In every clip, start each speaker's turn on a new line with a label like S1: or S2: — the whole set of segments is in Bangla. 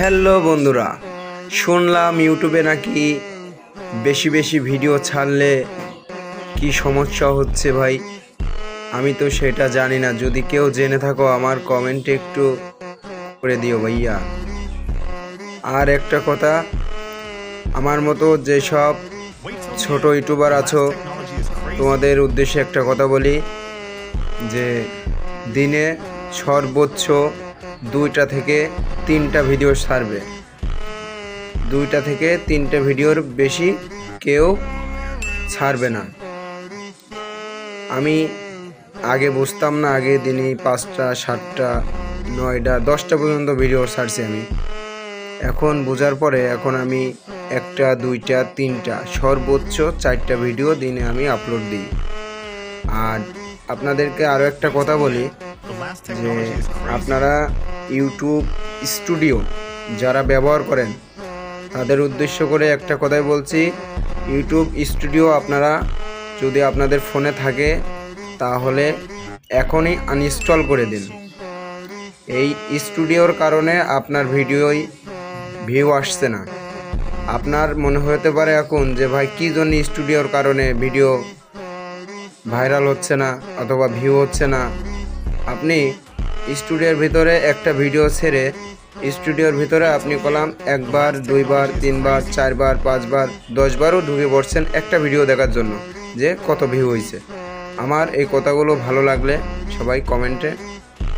S1: হ্যালো বন্ধুরা, শুনলাম ইউটিউবে নাকি বেশি বেশি ভিডিও ছাড়লে কি সমস্যা হচ্ছে ভাই। আমি তো সেটা জানি না, যদি কেউ জেনে থাকো আমার কমেন্টে একটু করে দিও ভাইয়া। আর একটা কথা, আমার মতো যেসব ছোট ইউটিউবার আছো তোমাদের উদ্দেশ্যে একটা কথা বলি যে দিনে সর্বোচ্চ 2টা থেকে 3টা ভিডিও ছাড়বে। 2টা থেকে 3টে ভিডিওর বেশি কেউ ছাড়বে না। আমি আগে বুঝতাম না, আগে দিনে 5টা 7টা 9টা 10টা পর্যন্ত ভিডিও ছাড়ছি আমি। এখন বোঝার পরে এখন আমি 1টা 2টা 3টা সর্বোচ্চ 4টা ভিডিও দিনে আমি আপলোড দিই। আর আপনাদেরকে আরও একটা কথা বলি যে আপনারা ইউটিউব স্টুডিও যারা ব্যবহার করেন তাদের উদ্দেশ্য করে একটা কথাই বলছি, ইউটিউব স্টুডিও আপনারা যদি আপনাদের ফোনে থাকে তাহলে এখনই আনইনস্টল করে দিন। এই স্টুডিওর কারণে আপনার ভিউ আসছে না। আপনার মনে হতে পারে এখন যে ভাই কী জন্য স্টুডিওর কারণে ভিডিও ভাইরাল হচ্ছে না অথবা ভিউ হচ্ছে না। আপনি স্টুডিওর ভিতরে একটা ভিডিও ছেড়ে স্টুডিওর ভিতরে আপনি কলাম 1বার 2বার 3বার 4বার 5বার 10বারও ঢুকে পড়ছেন একটা ভিডিও দেখার জন্য যে কত ভিউ হয়েছে। আমার এই কথাগুলো ভালো লাগলে সবাই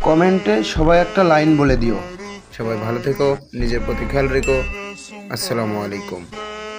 S1: কমেন্টে সবাই একটা লাইন বলে দিও। সবাই ভালো থেকো, নিজের প্রতি খেয়াল রেখো। আসসালামু আলাইকুম।